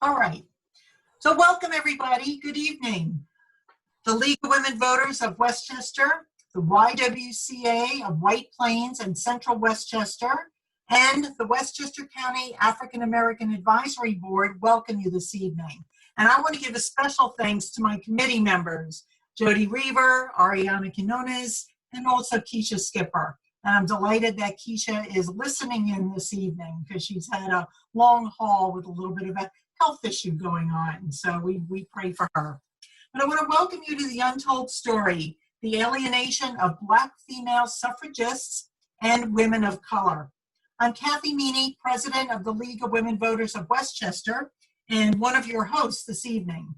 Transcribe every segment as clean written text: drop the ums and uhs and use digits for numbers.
All right. So welcome, everybody. Good evening. The League of Women Voters of Westchester, the YWCA of White Plains and Central Westchester, and the Westchester County African American Advisory Board welcome you this evening. And I want to give a special thanks to my committee members, Jody Reaver, Ariana Quinones, and also Keisha Skipper. And I'm delighted that Keisha is listening in this evening because she's had a long haul with a little bit of a health issue going on. So we pray for her. But I want to welcome you to the Untold Story, the alienation of Black female suffragists and women of color. I'm Kathy Meany, president of the League of Women Voters of Westchester, and one of your hosts this evening.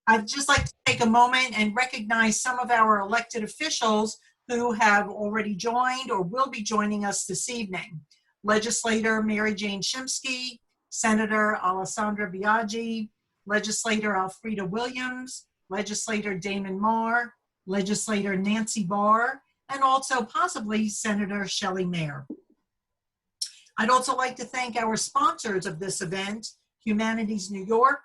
I'd just like to take a moment and recognize some of our elected officials who have already joined or will be joining us this evening. Legislator Mary Jane Shimsky, Senator Alessandra Biaggi, Legislator Alfreda Williams, Legislator Damon Marr, Legislator Nancy Barr, and also possibly Senator Shelley Mayer. I'd also like to thank our sponsors of this event, Humanities New York,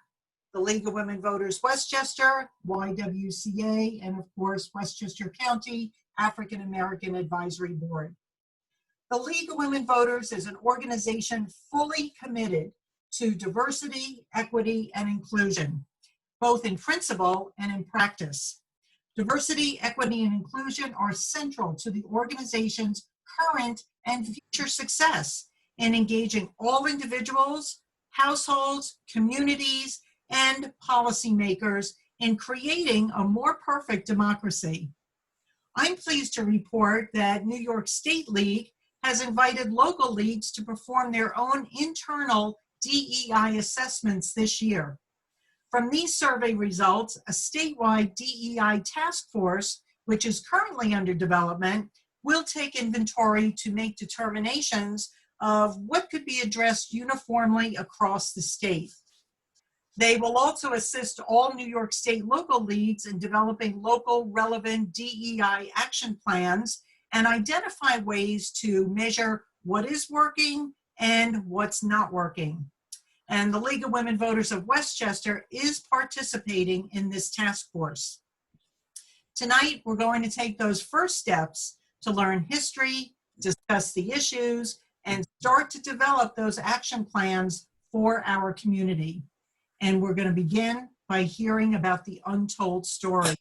the League of Women Voters Westchester, YWCA, and of course, Westchester County African American Advisory Board. The League of Women Voters is an organization fully committed to diversity, equity, and inclusion, both in principle and in practice. Diversity, equity, and inclusion are central to the organization's current and future success in engaging all individuals, households, communities, and policymakers in creating a more perfect democracy. I'm pleased to report that New York State League has invited local leagues to perform their own internal DEI assessments this year. From these survey results, a statewide DEI task force, which is currently under development, will take inventory to make determinations of what could be addressed uniformly across the state. They will also assist all New York State local leagues in developing local relevant DEI action plans and identify ways to measure what is working and what's not working. And the League of Women Voters of Westchester is participating in this task force. Tonight, we're going to take those first steps to learn history, discuss the issues, and start to develop those action plans for our community. And we're going to begin by hearing about the untold story.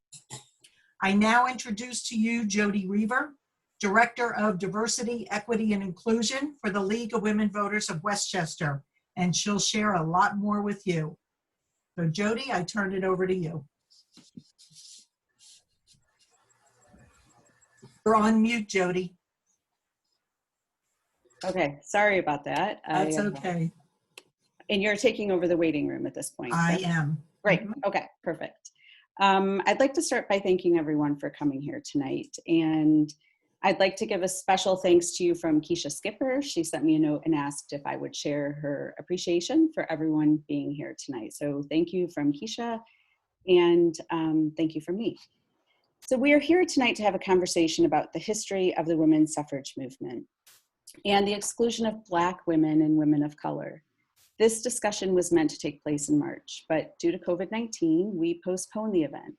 I now introduce to you Jody Reaver, Director of Diversity, Equity, and Inclusion for the League of Women Voters of Westchester, and she'll share a lot more with you. So Jody, I turn it over to you. You're on mute, Jody. Okay, sorry about that. That's okay. And you're taking over the waiting room at this point. I am. Great, okay, perfect. I'd like to start by thanking everyone for coming here tonight. And I'd like to give a special thanks to you from Keisha Skipper. She sent me a note and asked if I would share her appreciation for everyone being here tonight. So thank you from Keisha, and thank you from me. So we are here tonight to have a conversation about the history of the women's suffrage movement and the exclusion of Black women and women of color. This discussion was meant to take place in March, but due to COVID-19, we postponed the event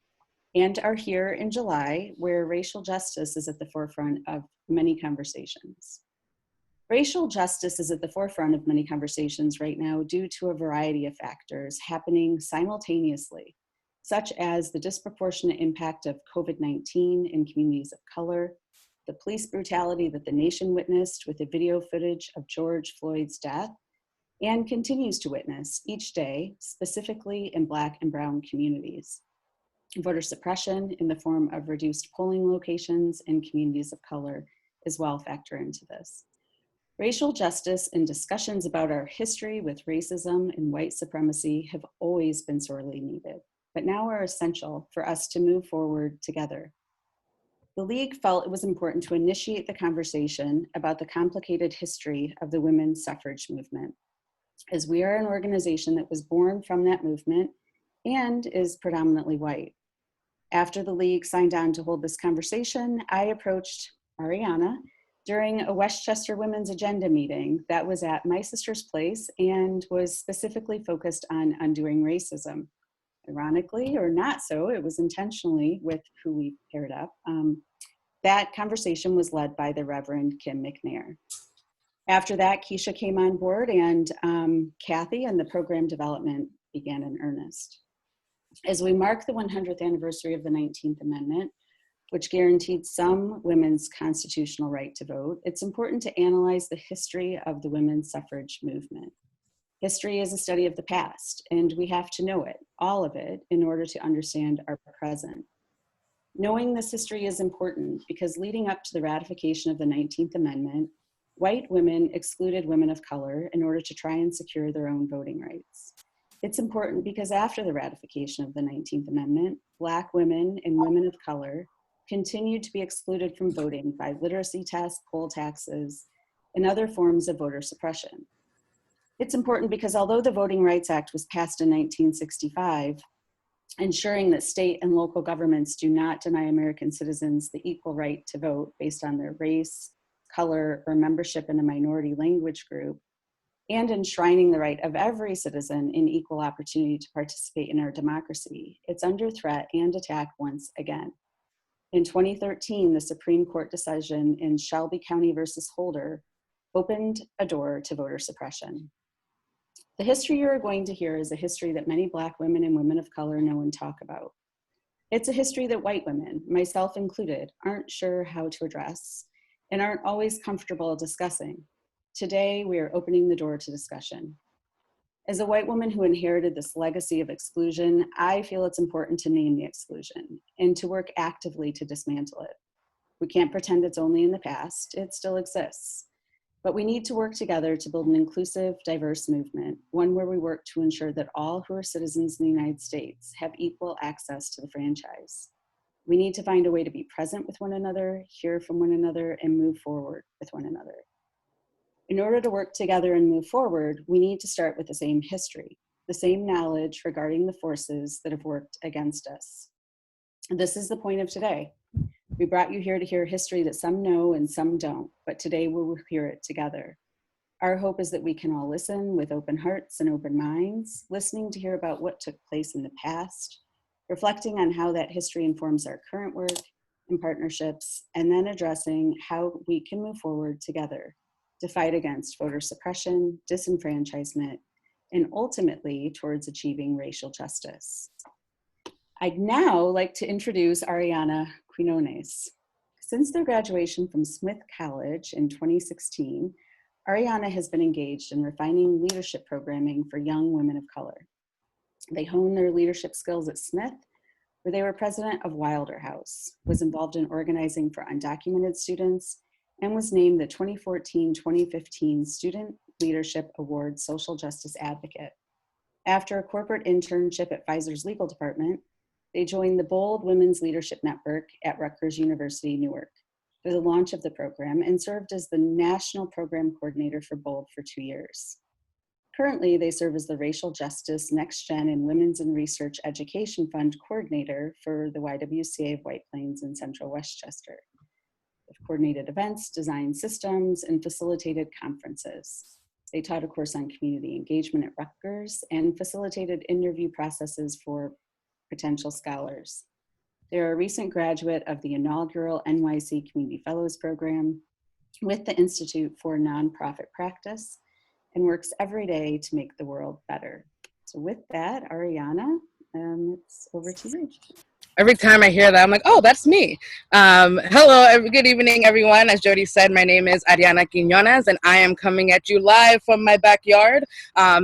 and are here in July, where racial justice is at the forefront of many conversations. Racial justice is at the forefront of many conversations right now due to a variety of factors happening simultaneously, such as the disproportionate impact of COVID-19 in communities of color, the police brutality that the nation witnessed with the video footage of George Floyd's death, and continues to witness each day, specifically in Black and Brown communities. Voter suppression in the form of reduced polling locations in communities of color as well factor into this. Racial justice and discussions about our history with racism and white supremacy have always been sorely needed, but now are essential for us to move forward together. The League felt it was important to initiate the conversation about the complicated history of the women's suffrage movement, as we are an organization that was born from that movement and is predominantly white. After the League signed on to hold this conversation, I approached Ariana during a Westchester Women's Agenda meeting that was at my sister's place and was specifically focused on undoing racism. Ironically, or not so, it was intentionally with who we paired up. That conversation was led by the Reverend Kim McNair. After that, Keisha came on board, and Kathy and the program development began in earnest. As we mark the 100th anniversary of the 19th Amendment, which guaranteed some women's constitutional right to vote, it's important to analyze the history of the women's suffrage movement. History is a study of the past, and we have to know it, all of it, in order to understand our present. Knowing this history is important because leading up to the ratification of the 19th Amendment, white women excluded women of color in order to try and secure their own voting rights. It's important because after the ratification of the 19th Amendment, Black women and women of color continued to be excluded from voting by literacy tests, poll taxes, and other forms of voter suppression. It's important because although the Voting Rights Act was passed in 1965, ensuring that state and local governments do not deny American citizens the equal right to vote based on their race, color, or membership in a minority language group, and enshrining the right of every citizen in equal opportunity to participate in our democracy, it's under threat and attack once again. In 2013, the Supreme Court decision in Shelby County versus Holder opened a door to voter suppression. The history you're going to hear is a history that many Black women and women of color know and talk about. It's a history that white women, myself included, aren't sure how to address and aren't always comfortable discussing. Today, we are opening the door to discussion. As a white woman who inherited this legacy of exclusion, I feel it's important to name the exclusion and to work actively to dismantle it. We can't pretend it's only in the past, it still exists. But we need to work together to build an inclusive, diverse movement, one where we work to ensure that all who are citizens in the United States have equal access to the franchise. We need to find a way to be present with one another, hear from one another, and move forward with one another. In order to work together and move forward, we need to start with the same history, the same knowledge regarding the forces that have worked against us. This is the point of today. We brought you here to hear history that some know and some don't, but today we will hear it together. Our hope is that we can all listen with open hearts and open minds, listening to hear about what took place in the past, reflecting on how that history informs our current work and partnerships, and then addressing how we can move forward together to fight against voter suppression, disenfranchisement, and ultimately towards achieving racial justice. I'd now like to introduce Ariana Quinones. Since their graduation from Smith College in 2016, Ariana has been engaged in refining leadership programming for young women of color. They honed their leadership skills at Smith, where they were president of Wilder House, was involved in organizing for undocumented students, and was named the 2014-2015 Student Leadership Award Social Justice Advocate. After a corporate internship at Pfizer's legal department, they joined the Bold Women's Leadership Network at Rutgers University, Newark, for the launch of the program and served as the national program coordinator for Bold for 2 years. Currently, they serve as the Racial Justice, Next Gen, and Women's in Research Education Fund coordinator for the YWCA of White Plains and Central Westchester. They've coordinated events, designed systems, and facilitated conferences. They taught a course on community engagement at Rutgers and facilitated interview processes for potential scholars. They're a recent graduate of the inaugural NYC Community Fellows Program with the Institute for Nonprofit Practice and works every day to make the world better. So with that, Ariana, it's over to you. Every time I hear that, I'm like, oh, that's me. Hello, good evening, everyone. As Jody said, my name is Ariana Quinones, and I am coming at you live from my backyard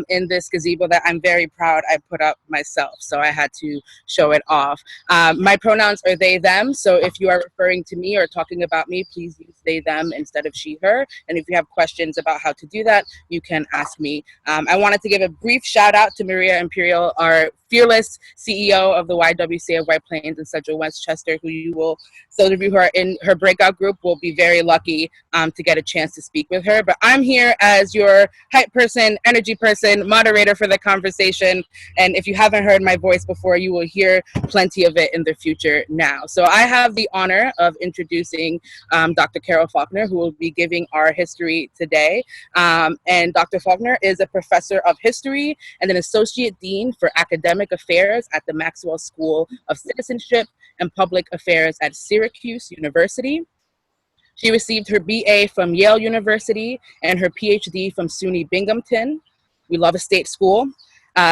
in this gazebo that I'm very proud I put up myself. So I had to show it off. My pronouns are they, them. So if you are referring to me or talking about me, please use they, them instead of she, her. And if you have questions about how to do that, you can ask me. I wanted to give a brief shout out to Maria Imperial, our fearless CEO of the YWCA of White Plains and Central Westchester, who you will, those of you who are in her breakout group will be very lucky to get a chance to speak with her. But I'm here as your hype person, energy person, moderator for the conversation. And if you haven't heard my voice before, you will hear plenty of it in the future now. So I have the honor of introducing Dr. Carol Faulkner, who will be giving our history today. And Dr. Faulkner is a professor of history and an associate dean for academic affairs at the Maxwell School of Citizenship and Public Affairs at Syracuse University. She received her BA from Yale University and her PhD from SUNY Binghamton. We love a state school.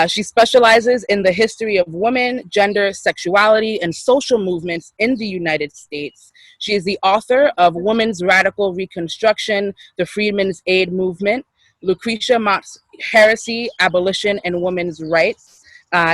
She specializes in the history of women, gender, sexuality, and social movements in the United States. She is the author of Women's Radical Reconstruction, the Freedmen's Aid Movement, Lucretia Mott's Heresy, Abolition, and Women's Rights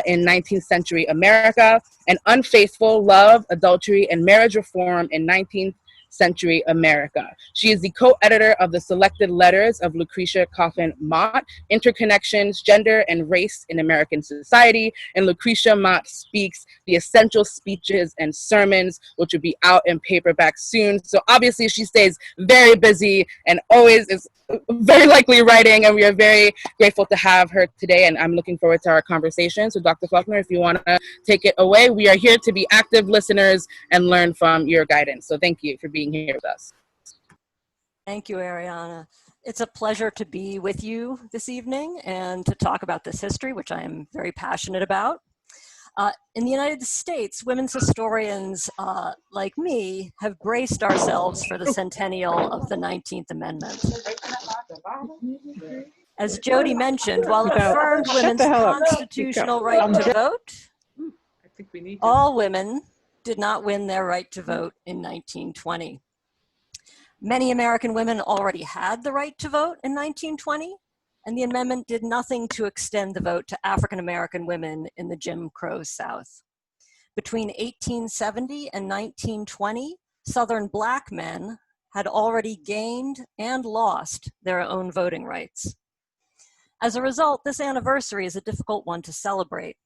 in 19th Century America, and Unfaithful, Love, Adultery, and Marriage Reform in 19th Century America. She is the co-editor of the selected letters of Lucretia Coffin Mott, Interconnections, Gender and Race in American Society, and Lucretia Mott Speaks, the Essential Speeches and Sermons, which will be out in paperback soon. So obviously she stays very busy and always is very likely writing, and we are very grateful to have her today, and I'm looking forward to our conversation. So Dr. Faulkner, if you want to take it away, we are here to be active listeners and learn from your guidance. So thank you for being here with us. Thank you, Ariana. It's a pleasure to be with you this evening and to talk about this history, which I am very passionate about. In the United States, women's historians like me have braced ourselves for the centennial of the 19th Amendment. As Jody mentioned, while it affirmed women's constitutional right to vote, all women did not win their right to vote in 1920. Many American women already had the right to vote in 1920, and the amendment did nothing to extend the vote to African American women in the Jim Crow South. Between 1870 and 1920, Southern Black men had already gained and lost their own voting rights. As a result, this anniversary is a difficult one to celebrate,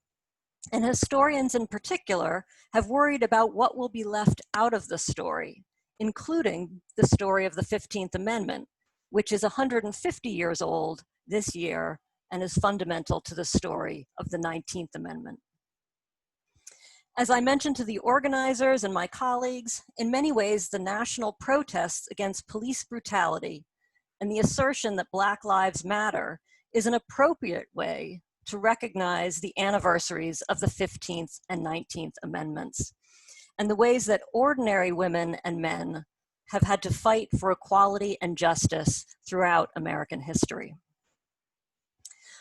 and historians in particular have worried about what will be left out of the story, including the story of the 15th Amendment, which is 150 years old this year and is fundamental to the story of the 19th Amendment. As I mentioned to the organizers and my colleagues, in many ways the national protests against police brutality and the assertion that Black Lives Matter is an appropriate way to recognize the anniversaries of the 15th and 19th Amendments and the ways that ordinary women and men have had to fight for equality and justice throughout American history.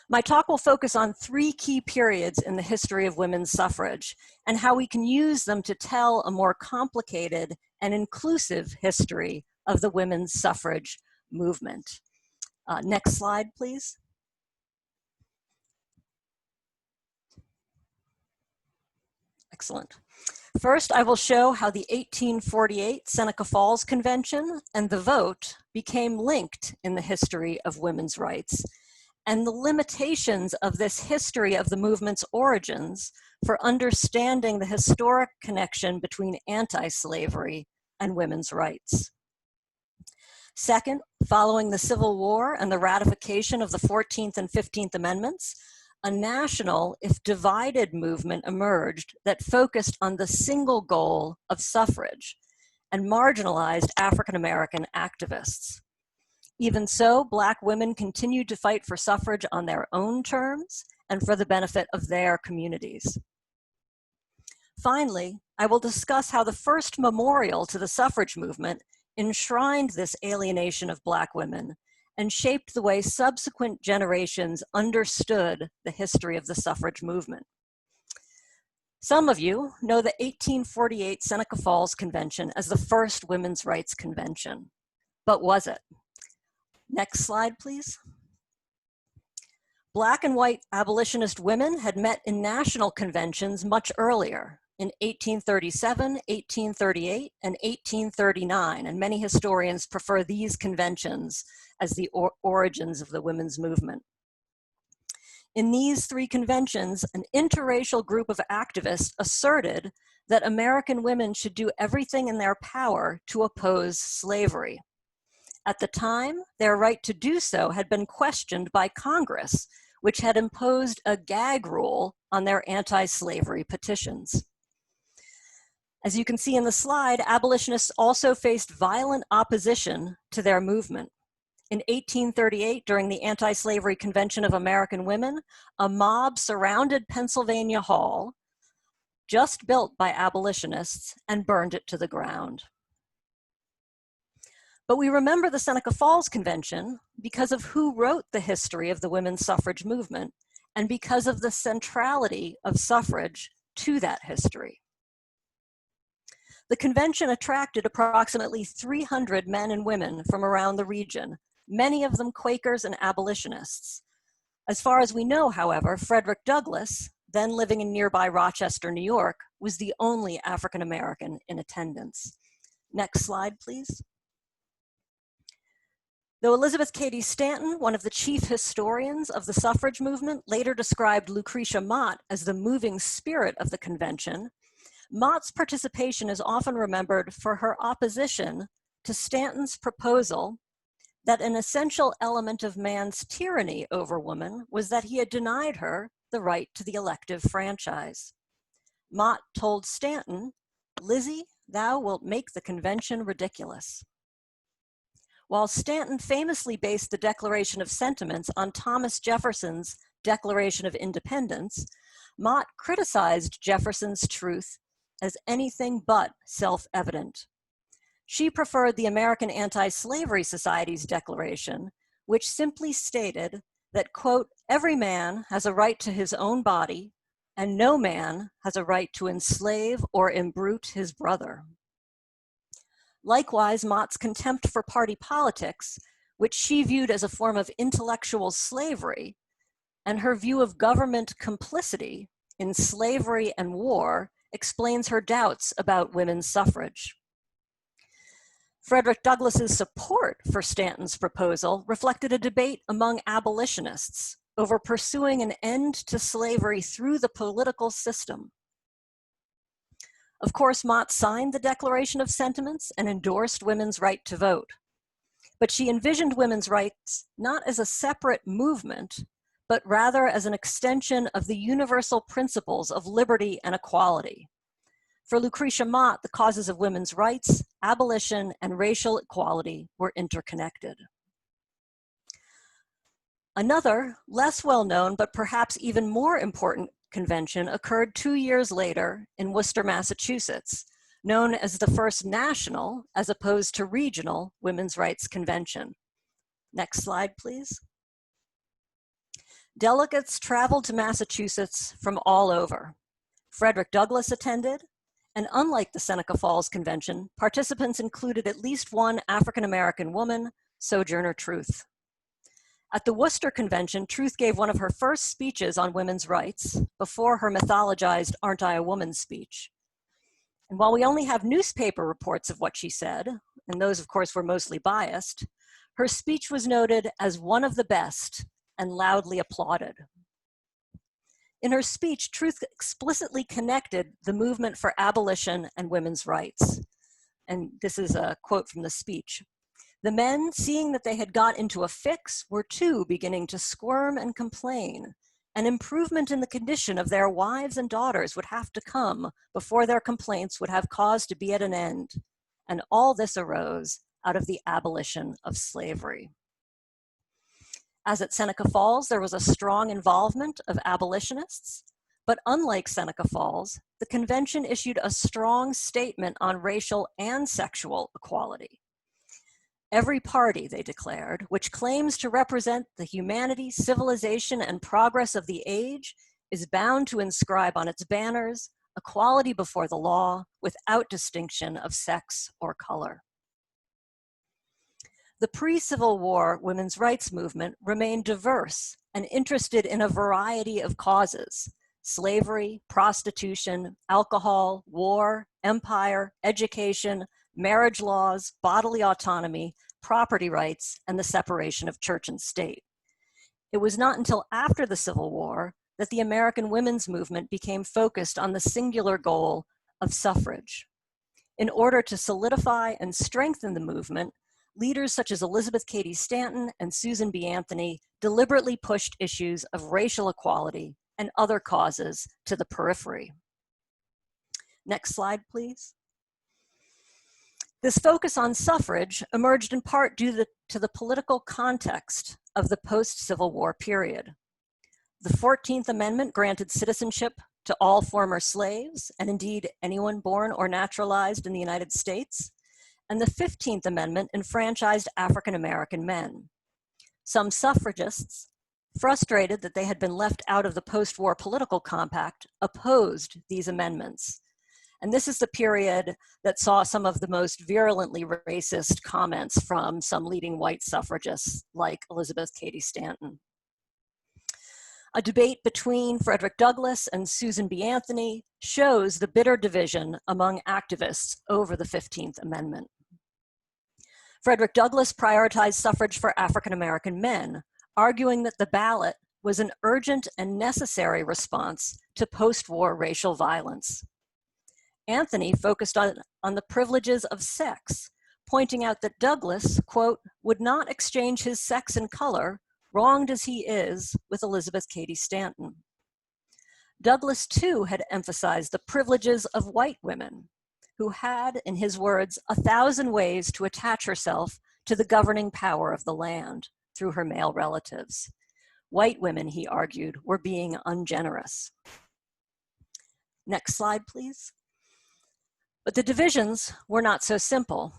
My talk will focus on three key periods in the history of women's suffrage and how we can use them to tell a more complicated and inclusive history of the women's suffrage movement. Next slide, please. Excellent. First, I will show how the 1848 Seneca Falls Convention and the vote became linked in the history of women's rights, and the limitations of this history of the movement's origins for understanding the historic connection between anti-slavery and women's rights. Second, following the Civil War and the ratification of the 14th and 15th Amendments, a national, if divided, movement emerged that focused on the single goal of suffrage and marginalized African American activists. Even so, Black women continued to fight for suffrage on their own terms and for the benefit of their communities. Finally, I will discuss how the first memorial to the suffrage movement enshrined this alienation of Black women and shaped the way subsequent generations understood the history of the suffrage movement. Some of you know the 1848 Seneca Falls Convention as the first women's rights convention, but was it? Next slide, please. Black and white abolitionist women had met in national conventions much earlier, in 1837, 1838, and 1839, and many historians prefer these conventions as the origins of the women's movement. In these three conventions, an interracial group of activists asserted that American women should do everything in their power to oppose slavery. At the time, their right to do so had been questioned by Congress, which had imposed a gag rule on their anti-slavery petitions. As you can see in the slide, abolitionists also faced violent opposition to their movement. In 1838, during the Anti-Slavery Convention of American Women, a mob surrounded Pennsylvania Hall, just built by abolitionists, and burned it to the ground. But we remember the Seneca Falls Convention because of who wrote the history of the women's suffrage movement and because of the centrality of suffrage to that history. The convention attracted approximately 300 men and women from around the region, many of them Quakers and abolitionists. As far as we know, however, Frederick Douglass, then living in nearby Rochester, New York, was the only African American in attendance. Next slide, please. Though Elizabeth Cady Stanton, one of the chief historians of the suffrage movement, later described Lucretia Mott as the moving spirit of the convention, Mott's participation is often remembered for her opposition to Stanton's proposal that an essential element of man's tyranny over woman was that he had denied her the right to the elective franchise. Mott told Stanton, "Lizzie, thou wilt make the convention ridiculous." While Stanton famously based the Declaration of Sentiments on Thomas Jefferson's Declaration of Independence, Mott criticized Jefferson's truth as anything but self-evident. She preferred the American Anti-Slavery Society's declaration, which simply stated that, quote, "every man has a right to his own body, and no man has a right to enslave or imbrute his brother." Likewise, Mott's contempt for party politics, which she viewed as a form of intellectual slavery, and her view of government complicity in slavery and war explains her doubts about women's suffrage. Frederick Douglass's support for Stanton's proposal reflected a debate among abolitionists over pursuing an end to slavery through the political system. Of course, Mott signed the Declaration of Sentiments and endorsed women's right to vote. But she envisioned women's rights not as a separate movement, but rather as an extension of the universal principles of liberty and equality. For Lucretia Mott, the causes of women's rights, abolition, and racial equality were interconnected. Another, less well-known, but perhaps even more important convention occurred 2 years later in Worcester, Massachusetts, known as the first national, as opposed to regional, women's rights convention. Next slide, please. Delegates traveled to Massachusetts from all over. Frederick Douglass attended, and unlike the Seneca Falls Convention, participants included at least one African-American woman, Sojourner Truth. At the Worcester Convention, Truth gave one of her first speeches on women's rights before her mythologized "Aren't I a Woman" speech. And while we only have newspaper reports of what she said, and those of course were mostly biased, her speech was noted as one of the best and loudly applauded. In her speech, Truth explicitly connected the movement for abolition and women's rights. And this is a quote from the speech. "The men, seeing that they had got into a fix, were too beginning to squirm and complain. An improvement in the condition of their wives and daughters would have to come before their complaints would have cause to be at an end. And all this arose out of the abolition of slavery." As at Seneca Falls, there was a strong involvement of abolitionists, but unlike Seneca Falls, the convention issued a strong statement on racial and sexual equality. "Every party," they declared, "which claims to represent the humanity, civilization, and progress of the age is bound to inscribe on its banners equality before the law without distinction of sex or color." The pre-Civil War women's rights movement remained diverse and interested in a variety of causes: slavery, prostitution, alcohol, war, empire, education, marriage laws, bodily autonomy, property rights, and the separation of church and state. It was not until after the Civil War that the American women's movement became focused on the singular goal of suffrage. In order to solidify and strengthen the movement, leaders such as Elizabeth Cady Stanton and Susan B. Anthony deliberately pushed issues of racial equality and other causes to the periphery. Next slide, please. This focus on suffrage emerged in part due to the political context of the post-Civil War period. The 14th Amendment granted citizenship to all former slaves, and indeed anyone born or naturalized in the United States, and the 15th Amendment enfranchised African American men. Some suffragists, frustrated that they had been left out of the post-war political compact, opposed these amendments. And this is the period that saw some of the most virulently racist comments from some leading white suffragists like Elizabeth Cady Stanton. A debate between Frederick Douglass and Susan B. Anthony shows the bitter division among activists over the 15th Amendment. Frederick Douglass prioritized suffrage for African American men, arguing that the ballot was an urgent and necessary response to post-war racial violence. Anthony focused on the privileges of sex, pointing out that Douglass, quote, would not exchange his sex and color, wronged as he is, with Elizabeth Cady Stanton. Douglass, too, had emphasized the privileges of white women, who had, in his words, 1,000 ways to attach herself to the governing power of the land through her male relatives. White women, he argued, were being ungenerous. Next slide, please. But the divisions were not so simple.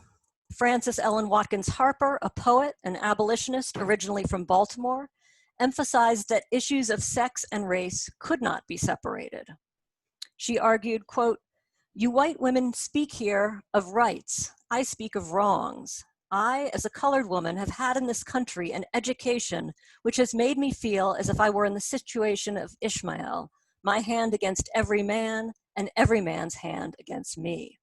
Frances Ellen Watkins Harper, a poet and abolitionist originally from Baltimore, emphasized that issues of sex and race could not be separated. She argued, quote, "You white women speak here of rights. I speak of wrongs. I, as a colored woman, have had in this country an education which has made me feel as if I were in the situation of Ishmael, my hand against every man and every man's hand against me."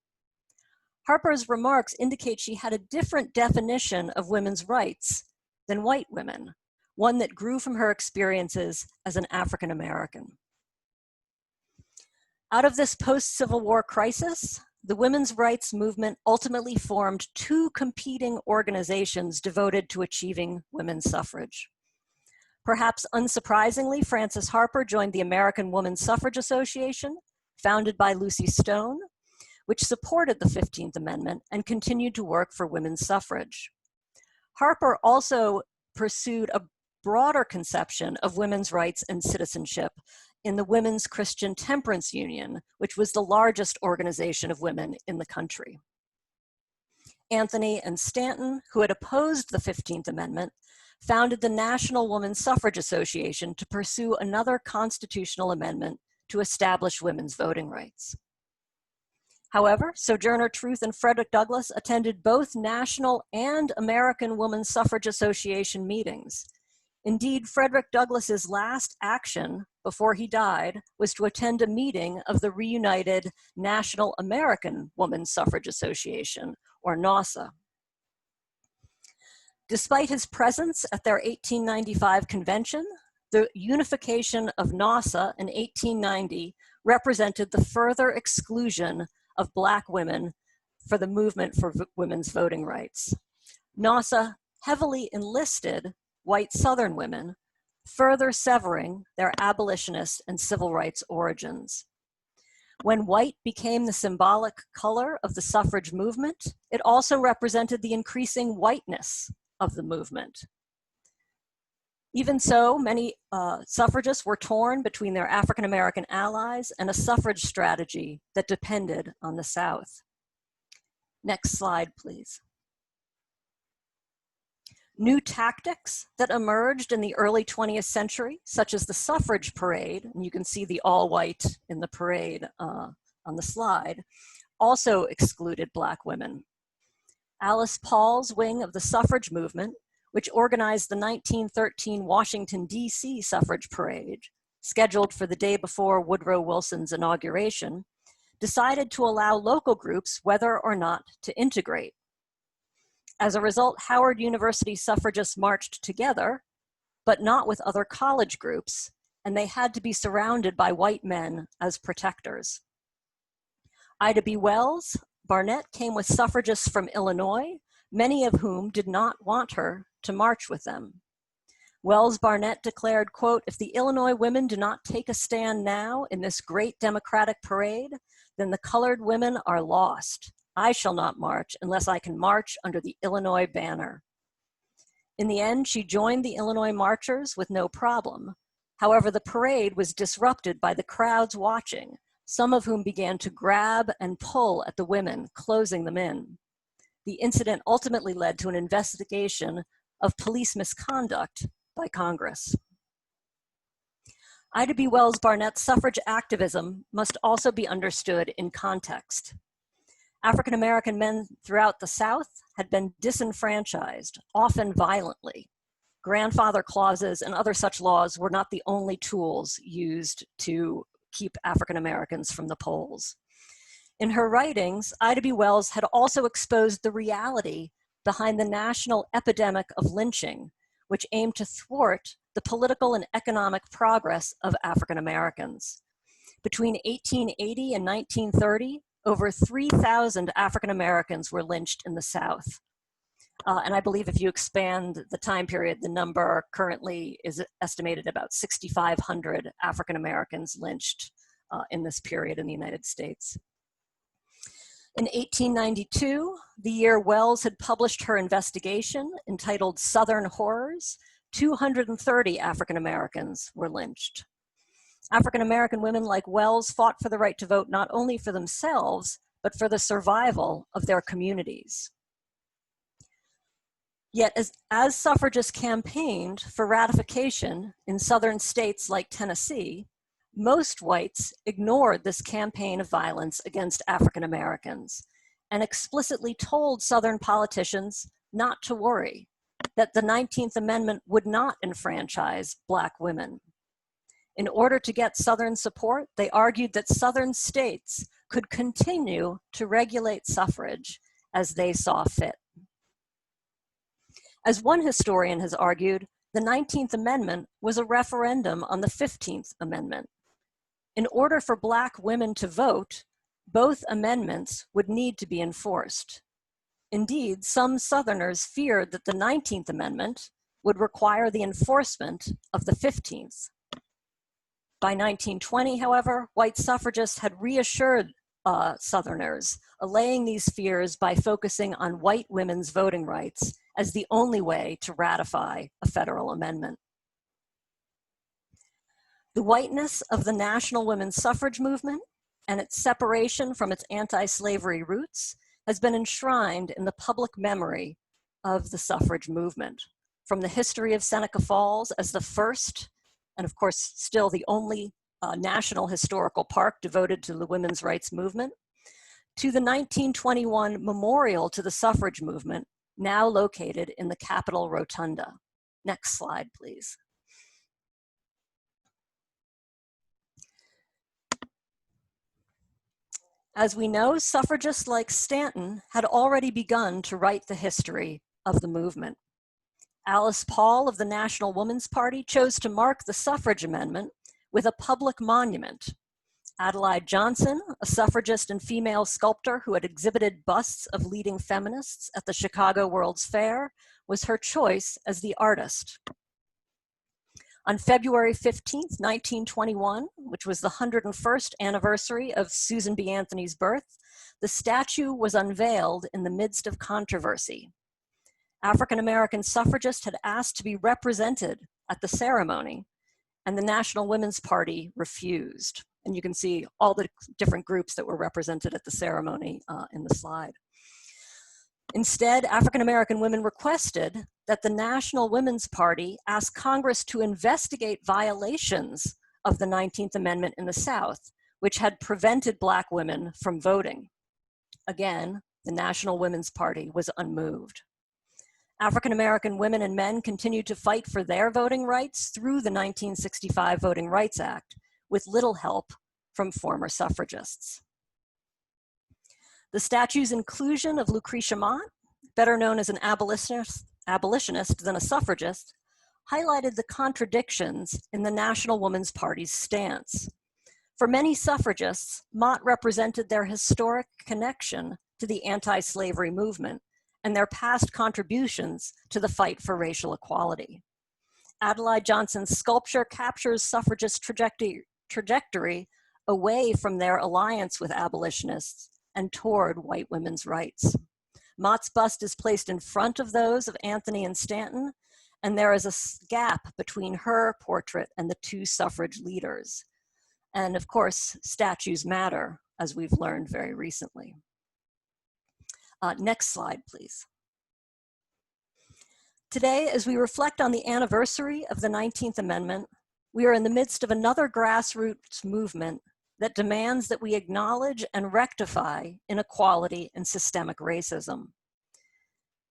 Harper's remarks indicate she had a different definition of women's rights than white women, one that grew from her experiences as an African American. Out of this post-Civil War crisis, the women's rights movement ultimately formed two competing organizations devoted to achieving women's suffrage. Perhaps unsurprisingly, Frances Harper joined the American Woman Suffrage Association, founded by Lucy Stone, which supported the 15th Amendment and continued to work for women's suffrage. Harper also pursued a broader conception of women's rights and citizenship in the Women's Christian Temperance Union, which was the largest organization of women in the country. Anthony and Stanton, who had opposed the 15th Amendment, founded the National Woman Suffrage Association to pursue another constitutional amendment to establish women's voting rights. However, Sojourner Truth and Frederick Douglass attended both National and American Woman Suffrage Association meetings. Indeed, Frederick Douglass's last action before he died was to attend a meeting of the reunited National American Woman Suffrage Association, or NAWSA. Despite his presence at their 1895 convention, the unification of NAWSA in 1890 represented the further exclusion of Black women for the movement for women's voting rights. NAWSA heavily enlisted white Southern women, further severing their abolitionist and civil rights origins. When white became the symbolic color of the suffrage movement, it also represented the increasing whiteness of the movement. Even so, many suffragists were torn between their African American allies and a suffrage strategy that depended on the South. Next slide, please. New tactics that emerged in the early 20th century, such as the suffrage parade, and you can see the all white in the parade on the slide, also excluded Black women. Alice Paul's wing of the suffrage movement, which organized the 1913 Washington, D.C. suffrage parade, scheduled for the day before Woodrow Wilson's inauguration, decided to allow local groups whether or not to integrate. As a result, Howard University suffragists marched together, but not with other college groups, and they had to be surrounded by white men as protectors. Ida B. Wells-Barnett came with suffragists from Illinois, many of whom did not want her to march with them. Wells-Barnett declared, quote, "If the Illinois women do not take a stand now in this great Democratic parade, then the colored women are lost. I shall not march unless I can march under the Illinois banner." In the end, she joined the Illinois marchers with no problem. However, the parade was disrupted by the crowds watching, some of whom began to grab and pull at the women, closing them in. The incident ultimately led to an investigation of police misconduct by Congress. Ida B. Wells-Barnett's suffrage activism must also be understood in context. African-American men throughout the South had been disenfranchised, often violently. Grandfather clauses and other such laws were not the only tools used to keep African-Americans from the polls. In her writings, Ida B. Wells had also exposed the reality behind the national epidemic of lynching, which aimed to thwart the political and economic progress of African Americans. Between 1880 and 1930, over 3,000 African Americans were lynched in the South. And I believe if you expand the time period, the number currently is estimated about 6,500 African Americans lynched in this period in the United States. In 1892, the year Wells had published her investigation entitled Southern Horrors, 230 African Americans were lynched. African American women like Wells fought for the right to vote not only for themselves, but for the survival of their communities. Yet as suffragists campaigned for ratification in southern states like Tennessee, most whites ignored this campaign of violence against African Americans and explicitly told Southern politicians not to worry, that the 19th Amendment would not enfranchise Black women. In order to get Southern support, they argued that Southern states could continue to regulate suffrage as they saw fit. As one historian has argued, the 19th Amendment was a referendum on the 15th Amendment. In order for Black women to vote, both amendments would need to be enforced. Indeed, some Southerners feared that the 19th Amendment would require the enforcement of the 15th. By 1920, however, white suffragists had reassured Southerners, allaying these fears by focusing on white women's voting rights as the only way to ratify a federal amendment. The whiteness of the national women's suffrage movement and its separation from its anti-slavery roots has been enshrined in the public memory of the suffrage movement. From the history of Seneca Falls as the first, and of course still the only national historical park devoted to the women's rights movement, to the 1921 memorial to the suffrage movement, now located in the Capitol Rotunda. Next slide, please. As we know, suffragists like Stanton had already begun to write the history of the movement. Alice Paul of the National Woman's Party chose to mark the suffrage amendment with a public monument. Adelaide Johnson, a suffragist and female sculptor who had exhibited busts of leading feminists at the Chicago World's Fair, was her choice as the artist. On February 15th, 1921, which was the 101st anniversary of Susan B. Anthony's birth, the statue was unveiled in the midst of controversy. African-American suffragists had asked to be represented at the ceremony, and the National Women's Party refused. And you can see all the different groups that were represented at the ceremony in the slide. Instead, African-American women requested that the National Women's Party ask Congress to investigate violations of the 19th Amendment in the South, which had prevented Black women from voting. Again, the National Women's Party was unmoved. African-American women and men continued to fight for their voting rights through the 1965 Voting Rights Act, with little help from former suffragists. The statue's inclusion of Lucretia Mott, better known as an abolitionist than a suffragist, highlighted the contradictions in the National Woman's Party's stance. For many suffragists, Mott represented their historic connection to the anti-slavery movement and their past contributions to the fight for racial equality. Adelaide Johnson's sculpture captures suffragist trajectory away from their alliance with abolitionists and toward white women's rights. Mott's bust is placed in front of those of Anthony and Stanton, and there is a gap between her portrait and the two suffrage leaders. And of course, statues matter, as we've learned very recently. Next slide, please. Today, as we reflect on the anniversary of the 19th Amendment, we are in the midst of another grassroots movement that demands that we acknowledge and rectify inequality and systemic racism.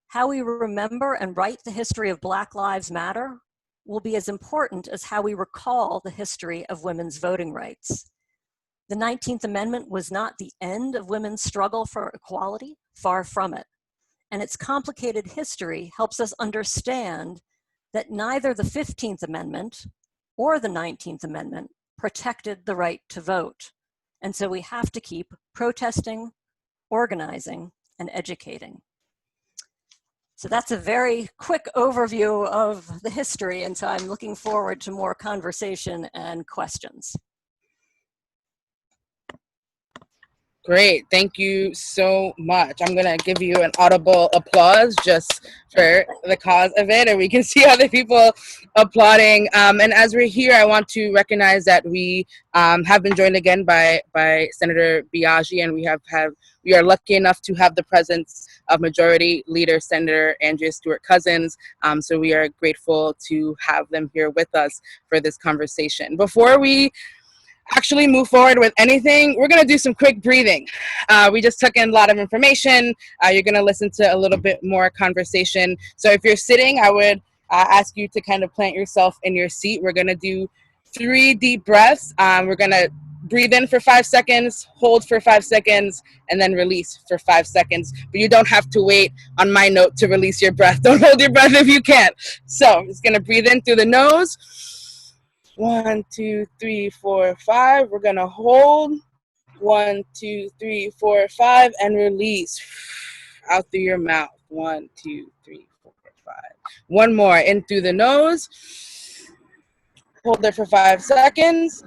How we remember and write the history of Black Lives Matter will be as important as how we recall the history of women's voting rights. The 19th Amendment was not the end of women's struggle for equality, far from it. And its complicated history helps us understand that neither the 15th Amendment or the 19th Amendment protected the right to vote. And so we have to keep protesting, organizing, and educating. So that's a very quick overview of the history, and so I'm looking forward to more conversation and questions. Great, thank you so much. I'm gonna give you an audible applause just for the cause of it, and we can see other people applauding. And as we're here, I want to recognize that we have been joined again by Senator Biaggi, and we are lucky enough to have the presence of Majority Leader Senator Andrea Stewart-Cousins. So we are grateful to have them here with us for this conversation. Before we actually move forward with anything, we're going to do some quick breathing. We just took in a lot of information. You're going to listen to a little bit more conversation. So if you're sitting, I would ask you to kind of plant yourself in your seat. We're going to do 3 deep breaths. We're going to breathe in for 5 seconds, hold for 5 seconds, and then release for 5 seconds. But you don't have to wait on my note to release your breath. Don't hold your breath if you can't. So it's going to breathe in through the nose. 1, 2, 3, 4, 5. We're gonna hold. 1, 2, 3, 4, 5, and release out through your mouth. 1, 2, 3, 4, 5. One more in through the nose. Hold it for 5 seconds.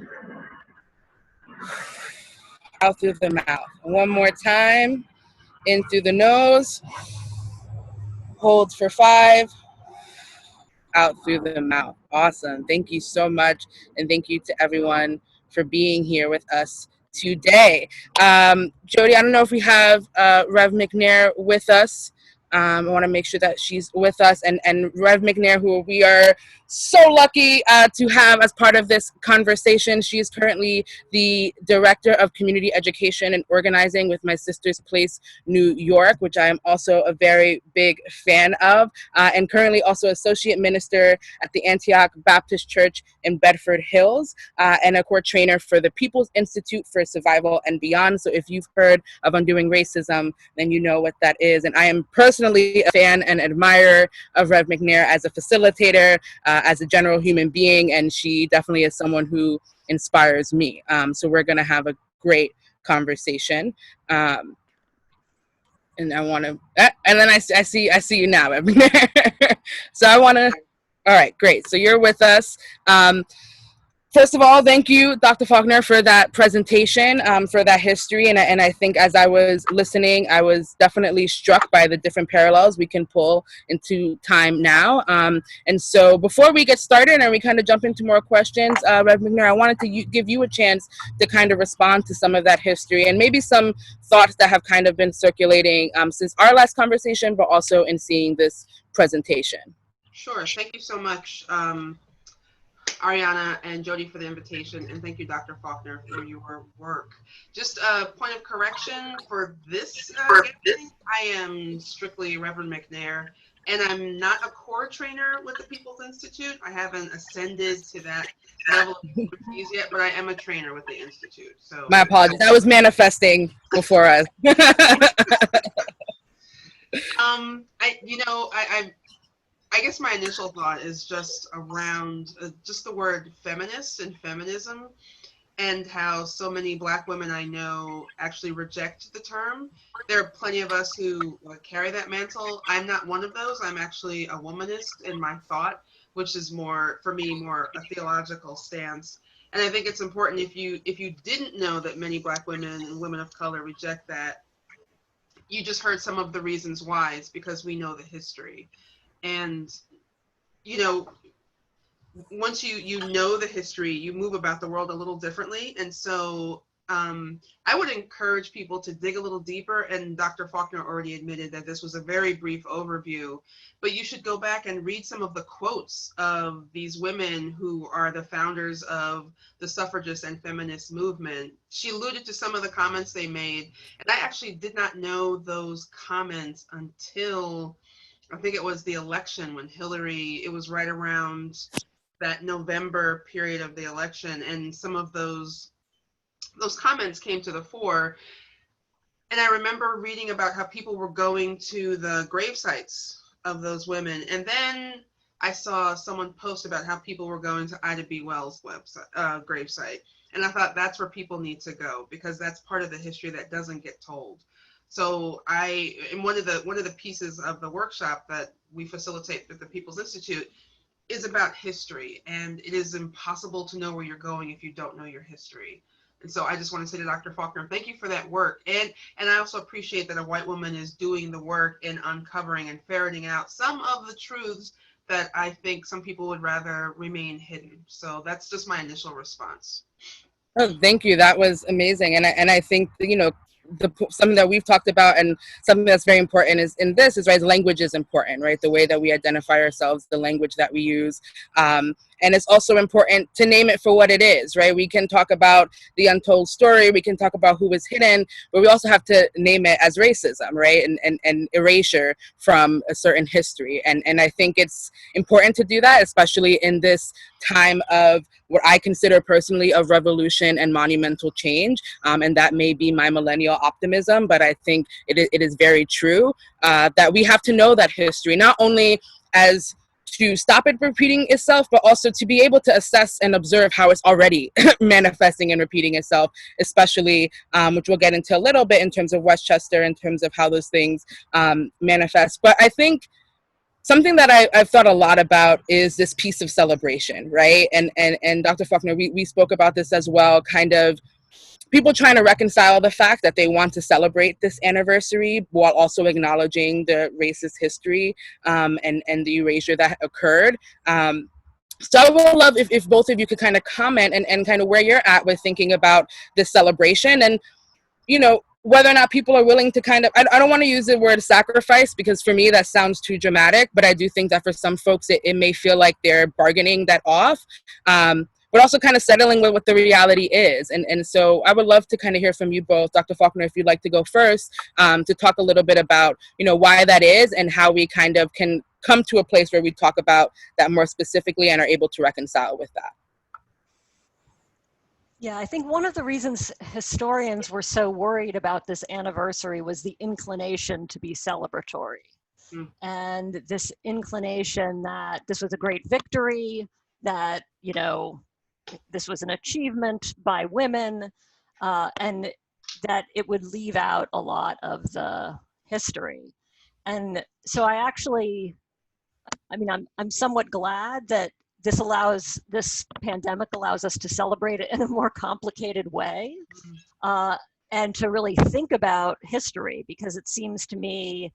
Out through the mouth. One more time. In through the nose. Hold for 5. Out through the mouth. Awesome. Thank you so much. And thank you to everyone for being here with us today. Jody, I don't know if we have Rev McNair with us. I want to make sure that she's with us, and Rev McNair, who we are so lucky to have as part of this conversation. She is currently the Director of Community Education and Organizing with My Sister's Place, New York, which I am also a very big fan of, and currently also Associate Minister at the Antioch Baptist Church in Bedford Hills, and a core trainer for the People's Institute for Survival and Beyond. So if you've heard of Undoing Racism, then you know what that is. And I am personally a fan and admirer of Rev McNair as a facilitator, as a general human being, and she definitely is someone who inspires me. So we're going to have a great conversation. And I want to, and then I see you now, Rev McNair. So I want to, all right, great. So you're with us. First of all, thank you, Dr. Faulkner, for that presentation, for that history. And I think as I was listening, I was definitely struck by the different parallels we can pull into time now. And so before we get started and we kind of jump into more questions, Rev McNair, I wanted to give you a chance to kind of respond to some of that history and maybe some thoughts that have kind of been circulating since our last conversation, but also in seeing this presentation. Sure. Thank you so much, Ariana and Jody, for the invitation, and thank you, Dr. Faulkner, for your work. Just a point of correction for this gathering, I am strictly Reverend McNair, and I'm not a core trainer with the People's Institute. I haven't ascended to that level of expertise yet, but I am a trainer with the Institute. So my apologies. I was manifesting before us. I guess my initial thought is just around just the word feminist and feminism, and how so many Black women I know actually reject the term. There are plenty of us who carry that mantle. I'm not one of those. I'm actually a womanist in my thought, which is more, for me, more a theological stance. And I think it's important, if you didn't know that many Black women and women of color reject that, you just heard some of the reasons why. It's because we know the history. And, you know, once you know the history, you move about the world a little differently. And so I would encourage people to dig a little deeper. And Dr. Faulkner already admitted that this was a very brief overview, but you should go back and read some of the quotes of these women who are the founders of the suffragist and feminist movement. She alluded to some of the comments they made, and I actually did not know those comments until I think it was the election when Hillary, it was right around that November period of the election, and some of those comments came to the fore. And I remember reading about how people were going to the grave sites of those women, and then I saw someone post about how people were going to Ida B. Wells' website, gravesite, and I thought that's where people need to go, because that's part of the history that doesn't get told. So in one of the pieces of the workshop that we facilitate with the People's Institute is about history, and it is impossible to know where you're going if you don't know your history. And so I just want to say to Dr. Faulkner, thank you for that work. And I also appreciate that a white woman is doing the work in uncovering and ferreting out some of the truths that I think some people would rather remain hidden. So that's just my initial response. Oh, thank you. That was amazing. And I think, you know, something that we've talked about, and something that's very important is right, language is important, right? The way that we identify ourselves, the language that we use. And it's also important to name it for what it is, right? We can talk about the untold story, we can talk about who was hidden, but we also have to name it as racism, right? And erasure from a certain history. And I think it's important to do that, especially in this time of what I consider personally a revolution and monumental change. And that may be my millennial optimism, but I think it is very true that we have to know that history, not only as to stop it repeating itself, but also to be able to assess and observe how it's already manifesting and repeating itself, especially, which we'll get into a little bit in terms of Westchester, in terms of how those things manifest. But I think something that I've thought a lot about is this piece of celebration, right? And Dr. Faulkner, we spoke about this as well, kind of people trying to reconcile the fact that they want to celebrate this anniversary while also acknowledging the racist history and the erasure that occurred. So I would love if both of you could kind of comment and kind of where you're at with thinking about this celebration, and, you know, whether or not people are willing to kind of, I don't want to use the word sacrifice, because for me that sounds too dramatic, but I do think that for some folks it may feel like they're bargaining that off. But also kind of settling with what the reality is. And so I would love to kind of hear from you both. Dr. Faulkner, if you'd like to go first, to talk a little bit about, you know, why that is and how we kind of can come to a place where we talk about that more specifically and are able to reconcile with that. Yeah, I think one of the reasons historians were so worried about this anniversary was the inclination to be celebratory. And this inclination that this was a great victory, that, you know, this was an achievement by women, and that it would leave out a lot of the history. And so I'm somewhat glad that this pandemic allows us to celebrate it in a more complicated way, and to really think about history, because it seems to me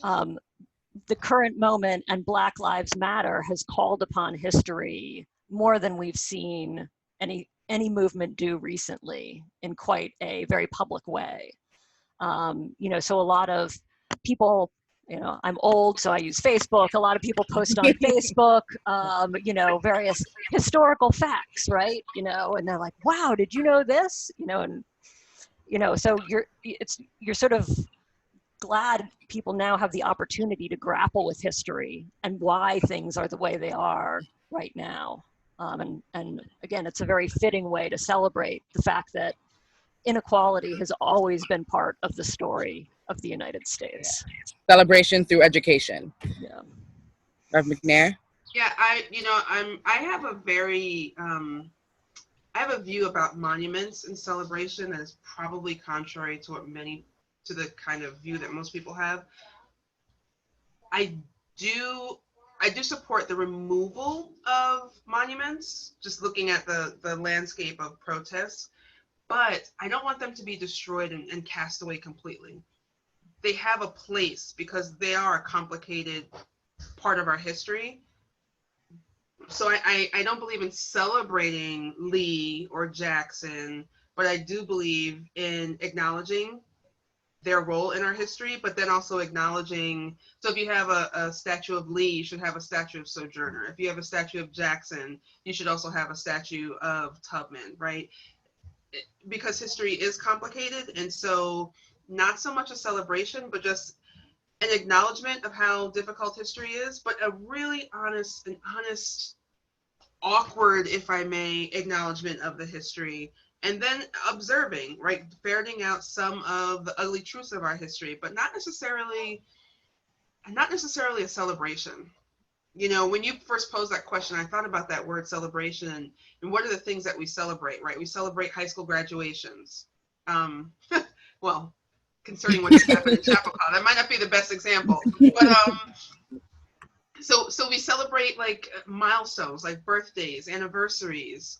the current moment and Black Lives Matter has called upon history more than we've seen any movement do recently in quite a very public way. You know, so a lot of people, you know, I'm old, so I use Facebook. A lot of people post on Facebook, you know, various historical facts, right? You know, and they're like, wow, did you know this? You know, and, you know, so you're sort of glad people now have the opportunity to grapple with history and why things are the way they are right now. And again, it's a very fitting way to celebrate the fact that inequality has always been part of the story of the United States. Celebration through education. Yeah. Rev McNair? Yeah, I have a very, I have a view about monuments and celebration that is probably contrary to to the kind of view that most people have. I do support the removal of monuments, just looking at the landscape of protests, but I don't want them to be destroyed and cast away completely. They have a place because they are a complicated part of our history. So I don't believe in celebrating Lee or Jackson, but I do believe in acknowledging their role in our history, but then also acknowledging, so if you have a statue of Lee, you should have a statue of Sojourner. If you have a statue of Jackson, you should also have a statue of Tubman, right? Because history is complicated, and so not so much a celebration, but just an acknowledgement of how difficult history is, but a really honest, awkward, if I may, acknowledgement of the history. And then observing, right, ferreting out some of the ugly truths of our history, but not necessarily a celebration. You know, when you first posed that question, I thought about that word celebration and what are the things that we celebrate, right? We celebrate high school graduations. Well, concerning what just happened in Chappaqua, that might not be the best example, but so we celebrate like milestones, like birthdays, anniversaries.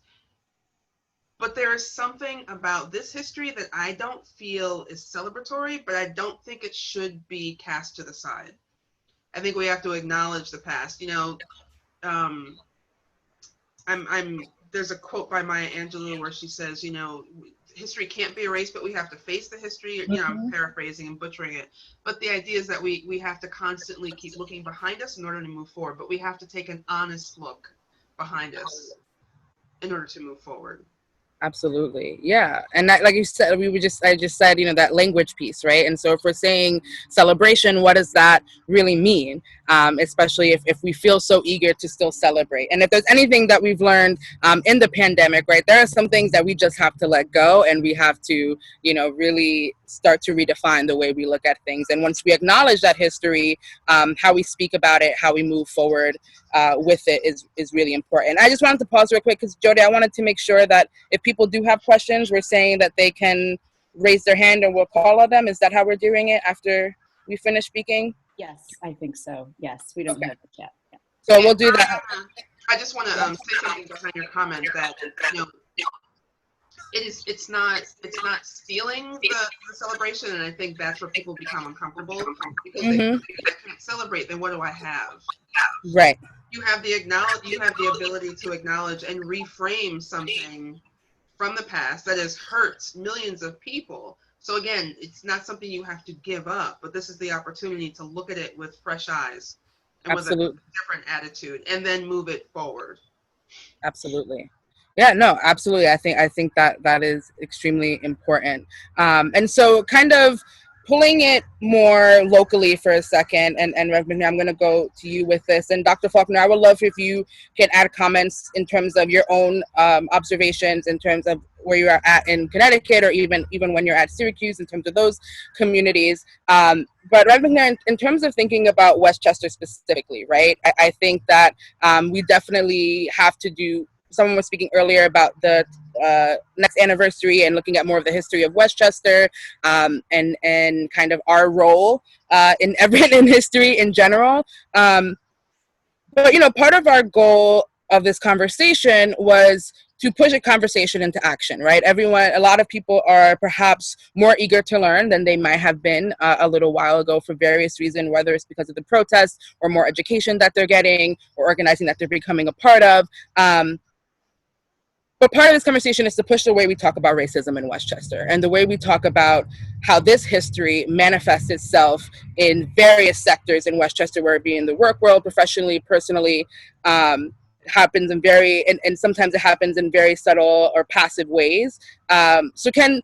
But there is something about this history that I don't feel is celebratory, but I don't think it should be cast to the side. I think we have to acknowledge the past. You know, there's a quote by Maya Angelou where she says, you know, history can't be erased, but we have to face the history. You know, I'm paraphrasing and butchering it. But the idea is that we have to constantly keep looking behind us in order to move forward. But we have to take an honest look behind us in order to move forward. Absolutely. Yeah. And that, like you said, I just said, you know, that language piece, right? And so if we're saying celebration, what does that really mean? Especially if we feel so eager to still celebrate. And if there's anything that we've learned in the pandemic, right, there are some things that we just have to let go, and we have to, you know, really start to redefine the way we look at things. And once we acknowledge that history, how we speak about it, how we move forward with it is really important. I just wanted to pause real quick because, Jody, I wanted to make sure that if people do have questions, we're saying that they can raise their hand and we'll call on them. Is that how we're doing it after we finish speaking? Yes, I think so. Yes, we don't have the chat. Yeah. So we'll do that. I just want to say something behind your comment that, you know, it's not stealing the celebration, and I think that's where people become uncomfortable because if I can't celebrate, then what do I have? Right. You have the ability to acknowledge and reframe something from the past that has hurt millions of people. So again, it's not something you have to give up, but this is the opportunity to look at it with fresh eyes and with a different attitude, and then move it forward. Absolutely. Yeah, no, absolutely. I think that is extremely important. And so kind of pulling it more locally for a second, and Rev McNair, I'm going to go to you with this. And Dr. Faulkner, I would love if you can add comments in terms of your own observations in terms of where you are at in Connecticut, or even when you're at Syracuse in terms of those communities. But Rev McNair, in terms of thinking about Westchester specifically, right, I think that we definitely have to do, someone was speaking earlier about the next anniversary and looking at more of the history of Westchester and kind of our role in history in general. But, you know, part of our goal of this conversation was to push a conversation into action, right? A lot of people are perhaps more eager to learn than they might have been a little while ago for various reasons, whether it's because of the protests or more education that they're getting or organizing that they're becoming a part of. But part of this conversation is to push the way we talk about racism in Westchester and the way we talk about how this history manifests itself in various sectors in Westchester, whether it be in the work world, professionally, personally, happens in and sometimes it happens in very subtle or passive ways. So can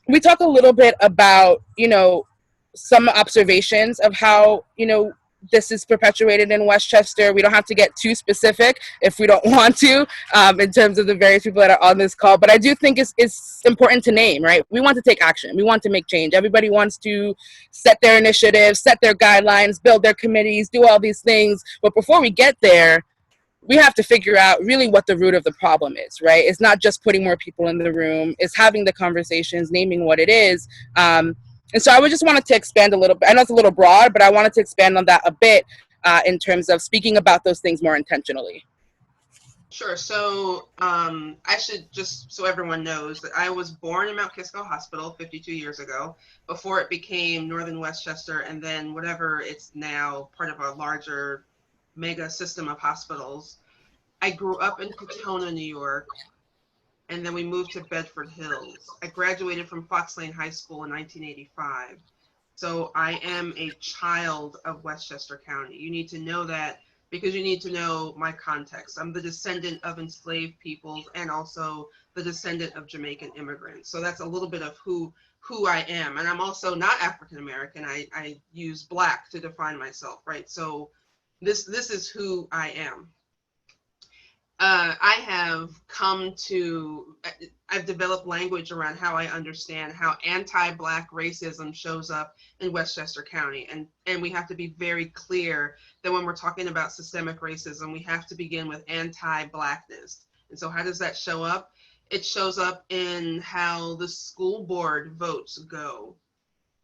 we talk a little bit about, you know, some observations of how, you know, this is perpetuated in Westchester. We don't have to get too specific if we don't want to, in terms of the various people that are on this call. But I do think it's important to name, right? We want to take action. We want to make change. Everybody wants to set their initiatives, set their guidelines, build their committees, do all these things. But before we get there, we have to figure out really what the root of the problem is, right? It's not just putting more people in the room. It's having the conversations, naming what it is. And so I would just wanted to expand a little bit. I know it's a little broad, but I wanted to expand on that a bit in terms of speaking about those things more intentionally. Sure. So I should just, so everyone knows, that I was born in Mount Kisco Hospital 52 years ago, before it became Northern Westchester, and then whatever it's now, part of a larger mega system of hospitals. I grew up in Katona, New York, and then we moved to Bedford Hills. I graduated from Fox Lane High School in 1985. So I am a child of Westchester County. You need to know that because you need to know my context. I'm the descendant of enslaved peoples and also the descendant of Jamaican immigrants. So that's a little bit of who I am. And I'm also not African American. I use Black to define myself, right? So this is who I am. I've developed language around how I understand how anti-Black racism shows up in Westchester County. And we have to be very clear that when we're talking about systemic racism, we have to begin with anti-Blackness. And so how does that show up? It shows up in how the school board votes go.